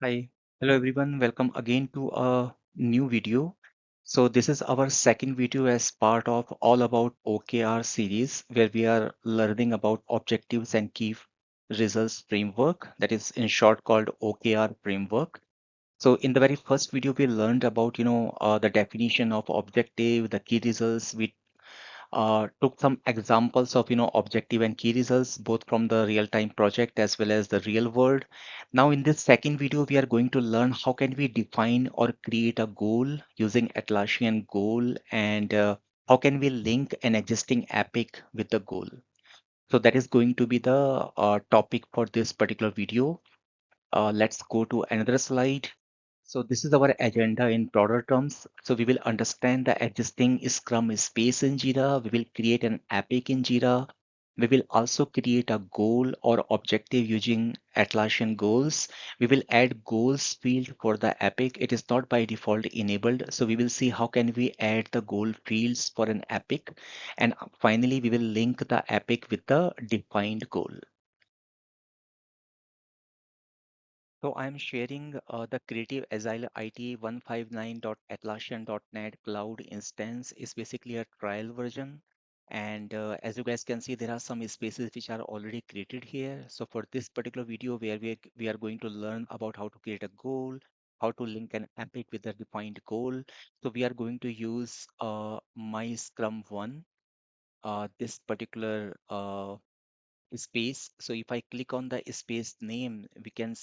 Hi, hello everyone. Welcome again to a new video. So this is our second video as part of All About OKR series, where we are learning about objectives and key results framework, that is in short called OKR framework. So in the very first video, we learned about the definition of objective, the key results. We took some examples of objective and key results both from the real-time project as well as the real world. Now in this second video we are going to learn how can we define or create a goal using Atlassian goal, and how can we link an existing epic with the goal. So that is going to be the topic for this particular video. Let's go to another slide. So this is our agenda in broader terms. So we will understand the existing Scrum space in Jira. We will create an epic in Jira. We will also create a goal or objective using Atlassian goals. We will add goals field for the epic. It is not by default enabled. So we will see how can we add the goal fields for an epic. And finally, we will link the epic with the defined goal. So I'm sharing the Creative Agile IT 159.atlassian.net cloud instance is basically a trial version. And as you guys can see, there are some spaces which are already created here. So for this particular video where we are going to learn about how to create a goal, how to link an epic with a defined goal. So we are going to use my Scrum one, this particular space. So if I click on the space name, we can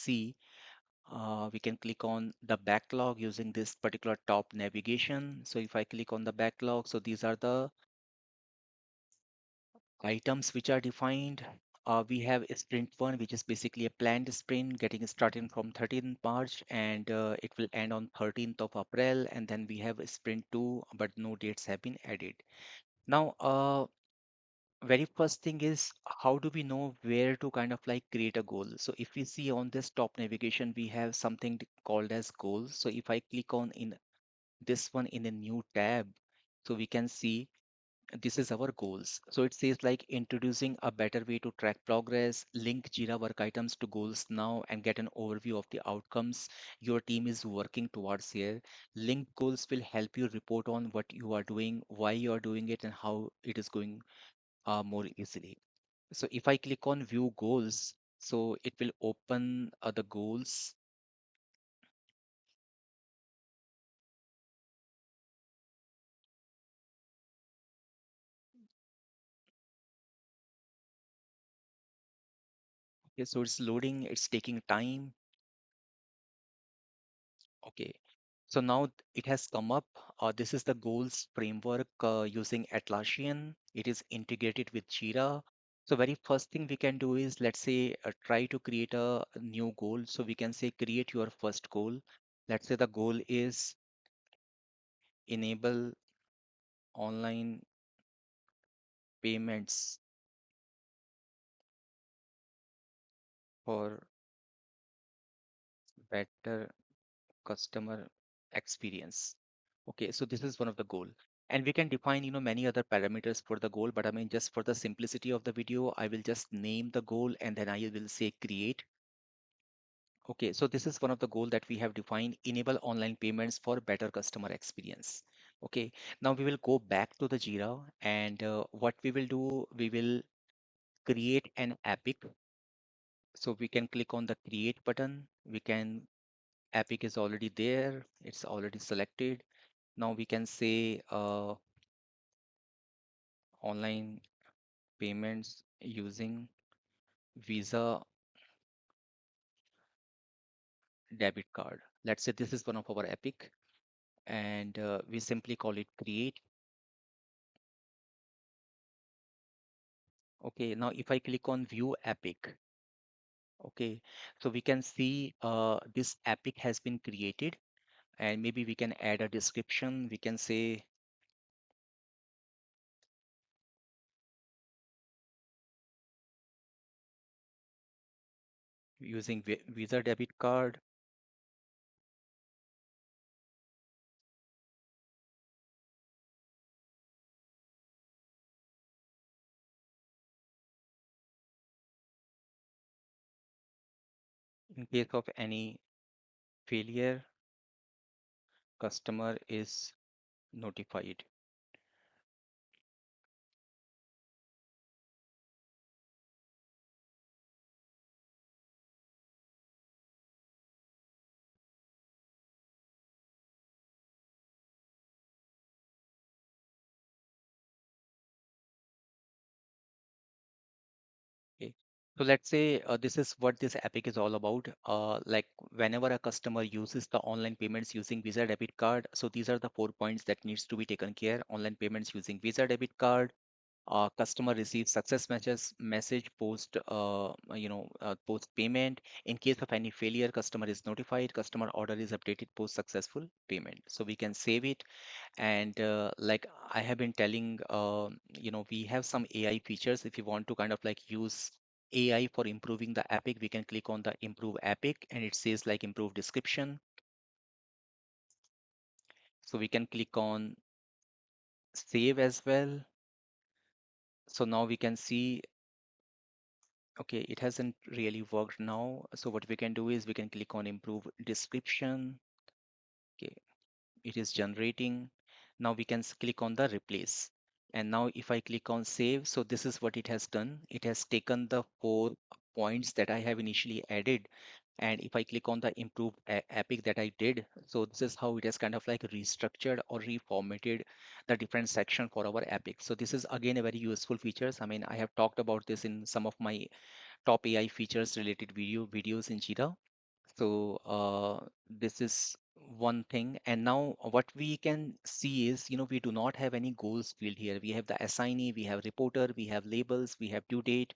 click on the backlog using this particular top navigation. So if I click on the backlog, so these are the items which are defined. We have a sprint one, which is basically a planned sprint getting started from 13th March, and it will end on 13th of April. And then we have a sprint two, but no dates have been added. Now, very first thing is how do we know where to kind of like create a goal? So if we see on this top navigation, we have something called as goals. So if I click on in this one in a new tab, so we can see this is our goals. So it says like introducing a better way to track progress, link Jira work items to goals now and get an overview of the outcomes your team is working towards here. Link goals will help you report on what you are doing, why you are doing it, and how it is going more easily. So if I click on view goals, so it will open the goals. Okay, so it's loading, it's taking time. Okay, so now it has come up. This is the goals framework using Atlassian. It is integrated with Jira. So very first thing we can do is, let's say, try to create a new goal. So we can say create your first goal. Let's say the goal is enable online payments for better customer experience. Okay, so this is one of the goal. And we can define, many other parameters for the goal, but I mean, just for the simplicity of the video, I will just name the goal and then I will say create. Okay, so this is one of the goal that we have defined, enable online payments for better customer experience. Okay, now we will go back to the Jira, and what we will do, we will create an epic. So we can click on the create button. We can epic is already there. It's already selected. Now we can say online payments using Visa debit card. Let's say this is one of our epic, and we simply call it create. Okay, now if I click on view epic, okay, so we can see this epic has been created, and maybe we can add a description. We can say using Visa debit card. In case of any failure, customer is notified. Okay. So let's say this is what this epic is all about. Like whenever a customer uses the online payments using Visa debit card, so these are the 4 points that needs to be taken care. Online payments using Visa debit card, customer receives success message post post payment. In case of any failure, customer is notified, customer order is updated post successful payment. So we can save it. And like I have been telling, we have some AI features. If you want to kind of like use AI for improving the epic, we can click on the improve epic and it says like improve description. So we can click on save as well. So now we can see, okay, it hasn't really worked now. So what we can do is we can click on improve description. Okay, it is generating. Now we can click on the replace. And now if I click on save, so this is what it has done. It has taken the 4 points that I have initially added. And if I click on the improved epic that I did, so this is how it has kind of like restructured or reformatted the different section for our epic. So this is again a very useful features. I mean, I have talked about this in some of my top AI features related videos in Jira. So this is one thing. And now what we can see is, we do not have any goals field here. We have the assignee, we have reporter, we have labels, we have due date.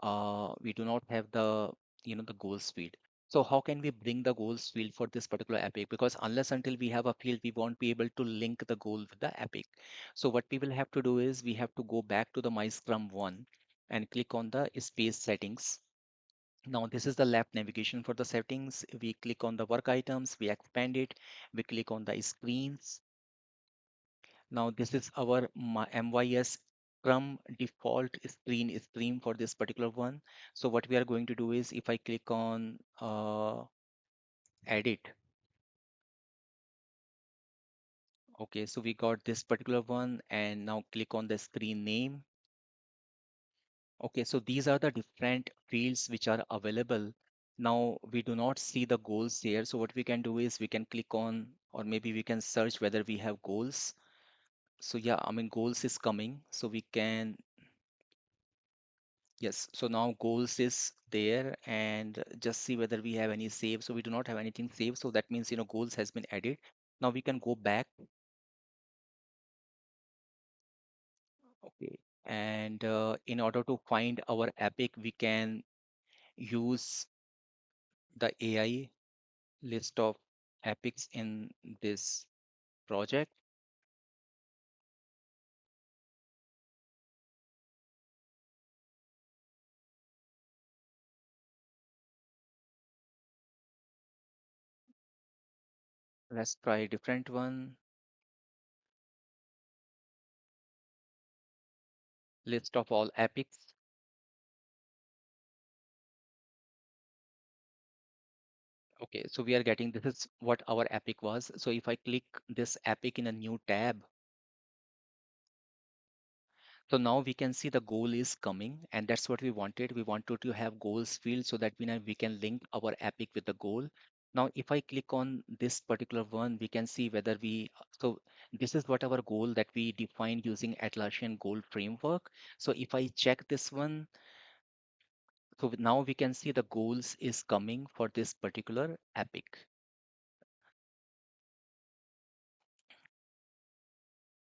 We do not have the goals field. So how can we bring the goals field for this particular epic? Because unless until we have a field, we won't be able to link the goal with the epic. So what we will have to do is we have to go back to the My Scrum one and click on the space settings. Now this is the left navigation for the settings. We click on the work items, we expand it, we click on the screens. Now this is our MYS Scrum default screen for this particular one. So what we are going to do is if I click on edit, okay, so we got this particular one and now click on the screen name. Okay, so these are the different fields which are available. Now we do not see the goals here. So what we can do is we can click on, or maybe we can search whether we have goals. So yeah, I mean goals is coming. So we can, yes. So now goals is there and just see whether we have any save. So we do not have anything saved. So that means, goals has been added. Now we can go back. Okay. And in order to find our epic, we can use the AI list of epics in this project. Let's try a different one. List of all epics. Okay, so we are getting this is what our epic was. So if I click this epic in a new tab, so now we can see the goal is coming, and that's what we wanted. We wanted to have goals field so that we can link our epic with the goal. Now, if I click on this particular one, we can see whether so this is what our goal that we defined using Atlassian goal framework. So if I check this one, so now we can see the goals is coming for this particular epic.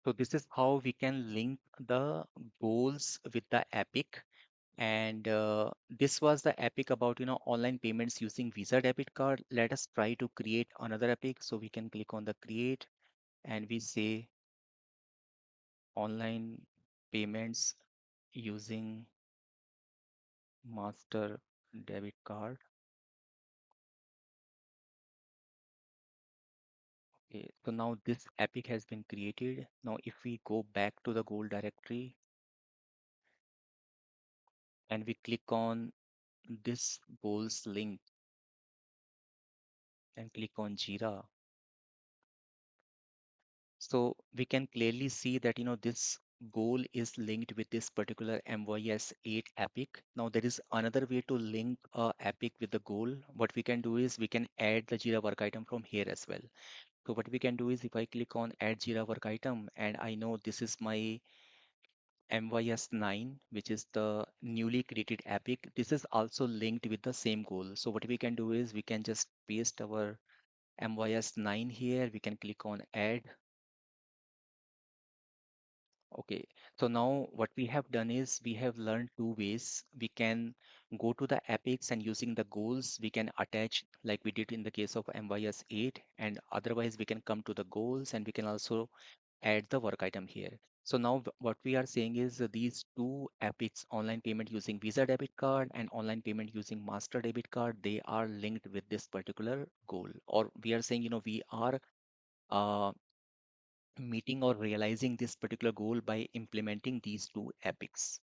So this is how we can link the goals with the epic. And this was the epic about online payments using Visa debit card. Let us try to create another epic. So we can click on the create and we say online payments using master debit card. Okay, so now this epic has been created. Now if we go back to the goal directory and we click on this goals link and click on Jira, so we can clearly see that this goal is linked with this particular MYS 8 epic. Now there is another way to link a epic with the goal. What we can do is we can add the Jira work item from here as well. So what we can do is if I click on add Jira work item and I know this is my MYS 9, which is the newly created epic, this is also linked with the same goal. So what we can do is we can just paste our MYS 9 here. We can click on add. Okay, so now what we have done is we have learned two ways. We can go to the epics and using the goals, we can attach like we did in the case of MYS 8, and otherwise we can come to the goals and we can also add the work item here. So now what we are saying is these two epics, online payment using Visa debit card and online payment using Master debit card, they are linked with this particular goal. Or we are saying, we are uh, meeting or realizing this particular goal by implementing these two epics.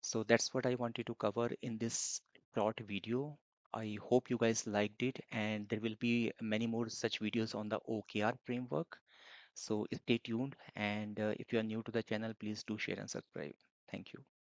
So that's what I wanted to cover in this short video. I hope you guys liked it, and there will be many more such videos on the OKR framework. So stay tuned, and if you are new to the channel, please do share and subscribe. Thank you.